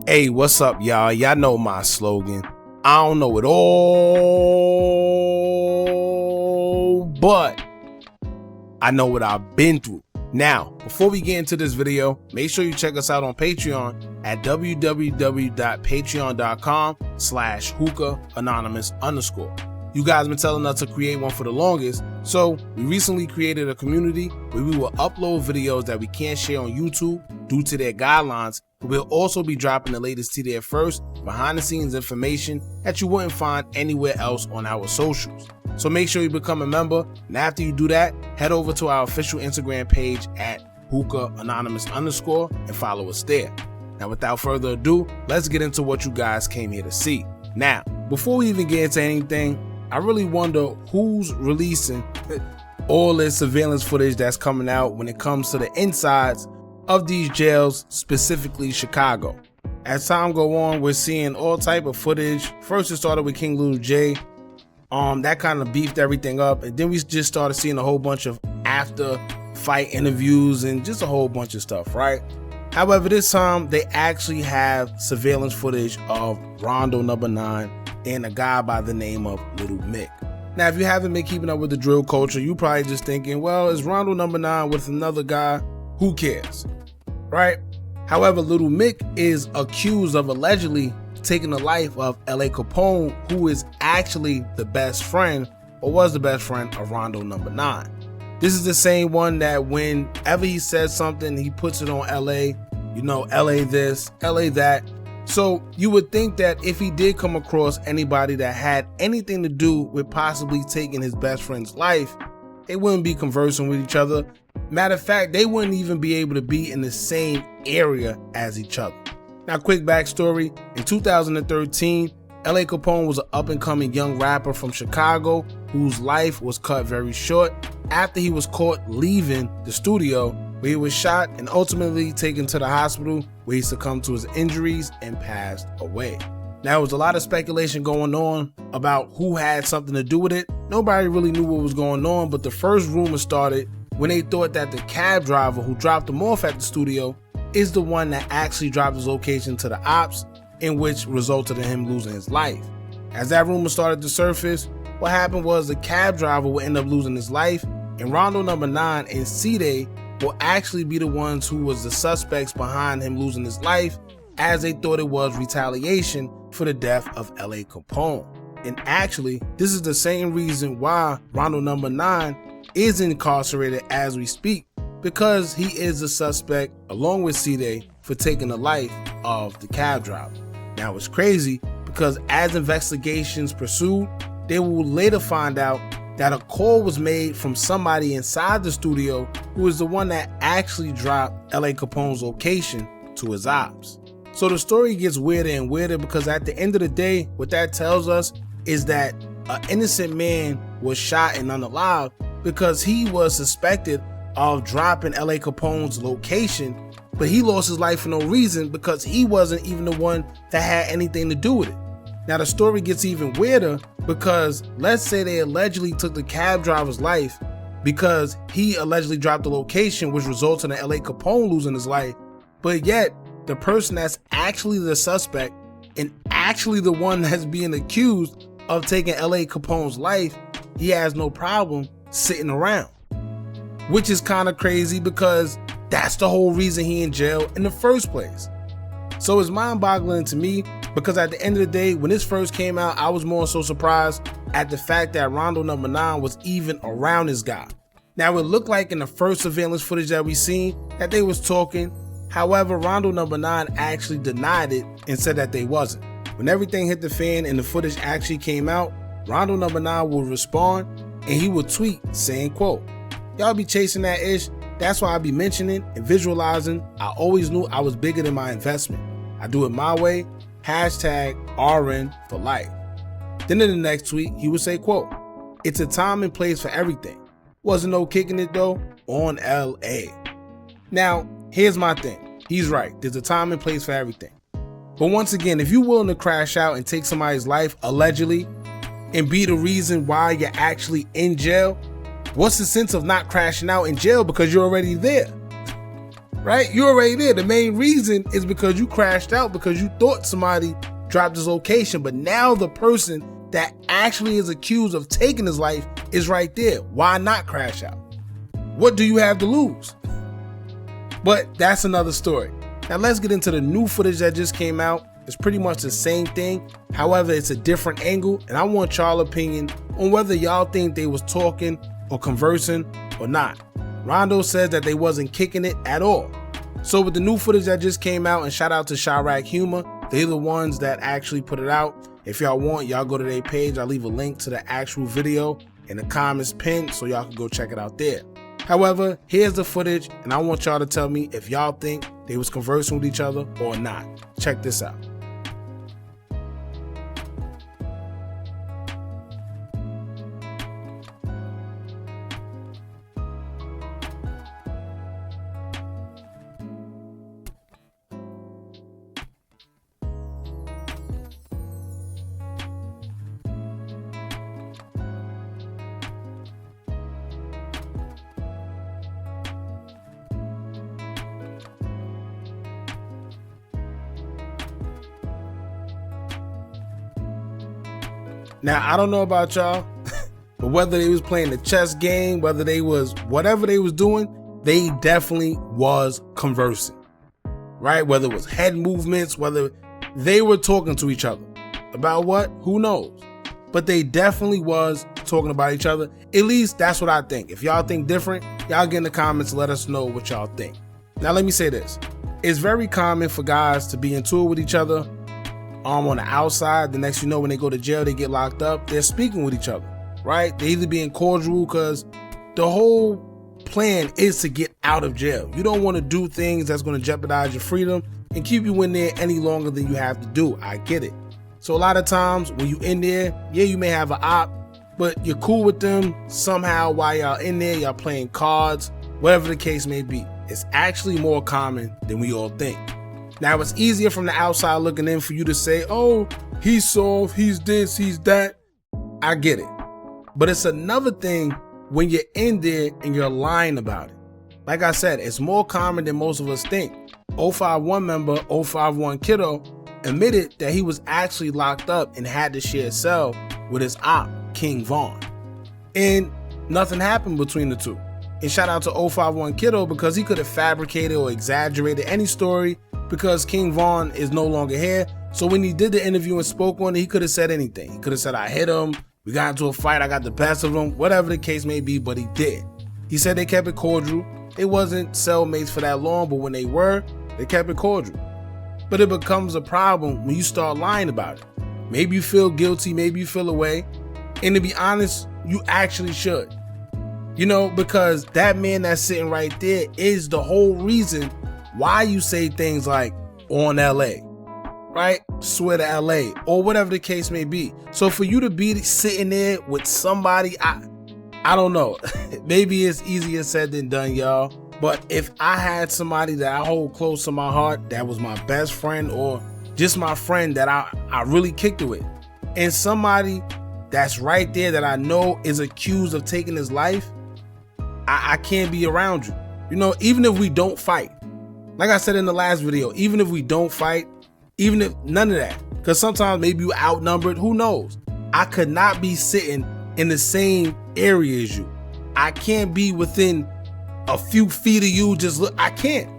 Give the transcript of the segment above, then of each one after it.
Hey, what's up, y'all? Y'all know my slogan. I don't know it all, but I know what I've been through. Now, before we get into this video, make sure you check us out on Patreon at www.patreon.com/Hookah Anonymous _. You guys been telling us to create one for the longest, so we recently created a community where we will upload videos that we can't share on YouTube due to their guidelines. We'll also be dropping the latest to there first, behind the scenes information that you wouldn't find anywhere else on our socials. So make sure you become a member, and after you do that, head over to our official Instagram page at Hookah Anonymous _ and follow us there. Now, without further ado, let's get into what you guys came here to see. Now, before we even get into anything, I really wonder who's releasing all this surveillance footage that's coming out when it comes to the insides of these jails, specifically Chicago. As time go on, we're seeing all type of footage. First, it started with King Lil J. That kind of beefed everything up, and then we just started seeing a whole bunch of after fight interviews and just a whole bunch of stuff, right? However, this time they actually have surveillance footage of RondonumbaNine and a guy by the name of Lil Mick. Now, if you haven't been keeping up with the drill culture, you probably just thinking, well, is RondonumbaNine with another guy? Who cares, right? However, Lil Mick is accused of allegedly taking the life of ller Capone, who is actually the best friend, or was the best friend, of RondonumbaNine. This is the same one that whenever he says something, he puts it on LA, you know, LA this, LA that. So you would think that if he did come across anybody that had anything to do with possibly taking his best friend's life, they wouldn't be conversing with each other. Matter of fact, they wouldn't even be able to be in the same area as each other. Now, quick backstory. In 2013, ller Capone was an up-and-coming young rapper from Chicago whose life was cut very short after he was caught leaving the studio, where he was shot and ultimately taken to the hospital, where he succumbed to his injuries and passed away. Now, there was a lot of speculation going on about who had something to do with it. Nobody really knew what was going on, but the first rumor started when they thought that the cab driver who dropped him off at the studio is the one that actually dropped his location to the ops, in which resulted in him losing his life. As that rumor started to surface, what happened was the cab driver would end up losing his life, and RondonumbaNine and C-Day will actually be the ones who was the suspects behind him losing his life, as they thought it was retaliation for the death of ller Capone. And actually, this is the same reason why RondonumbaNine is incarcerated as we speak, because he is the suspect, along with C-Day, for taking the life of the cab driver. Now, it's crazy because as investigations pursued, they will later find out that a call was made from somebody inside the studio who is the one that actually dropped ller Capone's location to his ops. So the story gets weirder and weirder, because at the end of the day, what that tells us is that an innocent man was shot and unalive because he was suspected of dropping ller Capone's location, but he lost his life for no reason because he wasn't even the one that had anything to do with it. Now, the story gets even weirder because let's say they allegedly took the cab driver's life because he allegedly dropped the location, which resulted in ller Capone losing his life, but yet the person that's actually the suspect and actually the one that's being accused of taking ller Capone's life, he has no problem sitting around, which is kind of crazy because that's the whole reason he in jail in the first place. So it's mind-boggling to me, because at the end of the day, when this first came out, I was more so surprised at the fact that RondonumbaNine was even around this guy. Now, it looked like in the first surveillance footage that we seen that they was talking. However, RondonumbaNine actually denied it and said that they wasn't. When everything hit the fan and the footage actually came out, RondonumbaNine would respond and he would tweet saying, quote, "Y'all be chasing that ish. That's why I be mentioning and visualizing. I always knew I was bigger than my investment. I do it my way. #RN for life." Then in the next tweet, he would say, quote, "It's a time and place for everything. Wasn't no kicking it though on LA." Now, here's my thing. He's right. There's a time and place for everything. But once again, if you're willing to crash out and take somebody's life allegedly and be the reason why you're actually in jail, what's the sense of not crashing out in jail because you're already there? right? You're already there. The main reason is because you crashed out because you thought somebody dropped his location, but now the person that actually is accused of taking his life is right there. Why not crash out? What do you have to lose? But that's another story. Now let's get into the new footage that just came out. It's pretty much the same thing. However, it's a different angle, and I want y'all opinion on whether y'all think they was talking or conversing or not. Rondo says that they wasn't kicking it at all. So with the new footage that just came out, and shout out to Chirac Humor, they're the ones that actually put it out. If y'all want, y'all go to their page. I'll leave a link to the actual video in the comments pinned so y'all can go check it out there. However, here's the footage, and I want y'all to tell me if y'all think they was conversing with each other or not. Check this out. Now, I don't know about y'all, but whether they was playing the chess game, whether they was, whatever they was doing, they definitely was conversing, right? Whether it was head movements, whether they were talking to each other. About what? Who knows? But they definitely was talking about each other. At least that's what I think. If y'all think different, y'all get in the comments and let us know what y'all think. Now, let me say this. It's very common for guys to be into it with each other. On the outside, the next you know, when they go to jail, they get locked up, they're speaking with each other, right? They either being cordial because the whole plan is to get out of jail. You don't want to do things that's going to jeopardize your freedom and keep you in there any longer than you have to do. I get it. So a lot of times when you in there, yeah, you may have an op, but you're cool with them somehow while y'all in there, y'all playing cards, whatever the case may be. It's actually more common than we all think. Now, it's easier from the outside looking in for you to say, oh, he's soft, he's this, he's that. I get it. But it's another thing when you're in there and you're lying about it. Like I said, it's more common than most of us think. 051 member 051 Kiddo admitted that he was actually locked up and had to share a cell with his op, King Von. And nothing happened between the two. And shout out to 051 Kiddo because he could have fabricated or exaggerated any story because King Von is no longer here. So when he did the interview and spoke on it, he could have said anything. He could have said, I hit him, we got into a fight, I got the best of him, whatever the case may be, but he did. He said they kept it cordial. They wasn't cellmates for that long, but when they were, they kept it cordial. But it becomes a problem when you start lying about it. Maybe you feel guilty, maybe you feel away. And to be honest, you actually should. You know, because that man that's sitting right there is the whole reason why you say things like on LA, right? Swear to LA, or whatever the case may be. So for you to be sitting there with somebody, I don't know. Maybe it's easier said than done, y'all. But if I had somebody that I hold close to my heart, that was my best friend or just my friend that I really kicked it with, and somebody that's right there that I know is accused of taking his life, I can't be around you. You know, even if we don't fight, like I said in the last video, even if we don't fight, even if none of that, because sometimes maybe you outnumbered, who knows? I could not be sitting in the same area as you. I can't be within a few feet of you. Just look, I can't.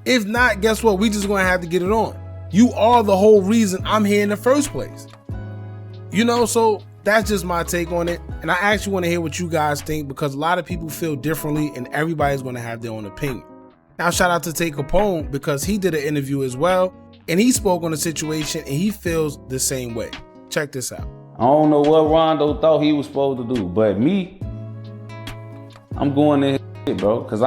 If not, guess what? We just gonna have to get it on. You are the whole reason I'm here in the first place. You know, so that's just my take on it. And I actually want to hear what you guys think because a lot of people feel differently and everybody's going to have their own opinion. Now, shout out to Capone because he did an interview as well and he spoke on the situation and he feels the same way. Check this out. I don't know what Rondo thought he was supposed to do, but me, I'm going in, bro, because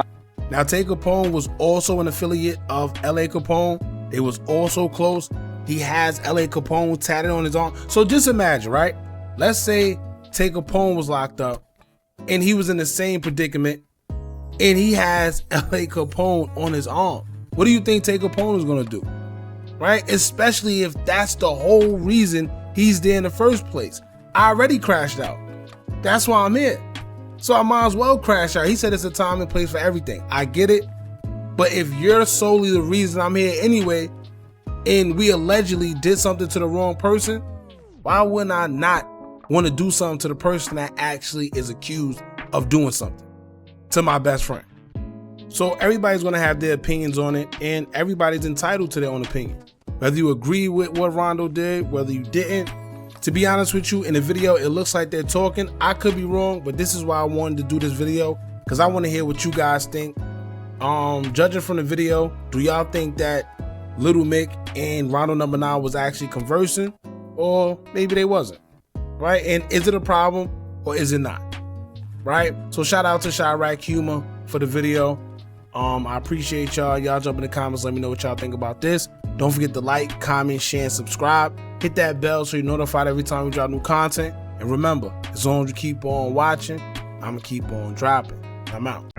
Now, Capone was also an affiliate of LA Capone. They was also close. He has LA Capone tatted on his arm. So just imagine, right? Let's say Capone was locked up and he was in the same predicament and he has LA Capone on his arm. What do you think Capone is going to do? Right? Especially if that's the whole reason he's there in the first place. I already crashed out. That's why I'm here. So I might as well crash out. He said it's a time and place for everything. I get it. But if you're solely the reason I'm here anyway, and we allegedly did something to the wrong person, why wouldn't I not want to do something to the person that actually is accused of doing something to my best friend? So everybody's going to have their opinions on it, and everybody's entitled to their own opinion. Whether you agree with what Rondo did, whether you didn't. To be honest with you, in the video, it looks like they're talking. I could be wrong, but this is why I wanted to do this video, because I want to hear what you guys think. Judging from the video, do y'all think that Lil Mick and RondonumbaNine was actually conversing, or maybe they wasn't, right? And is it a problem or is it not, right? So shout out to Chirac Humor for the video. I appreciate y'all. Y'all jump in the comments. Let me know what y'all think about this. Don't forget to like, comment, share, and subscribe. Hit that bell so you're notified every time we drop new content. And remember, as long as you keep on watching, I'm going to keep on dropping. I'm out.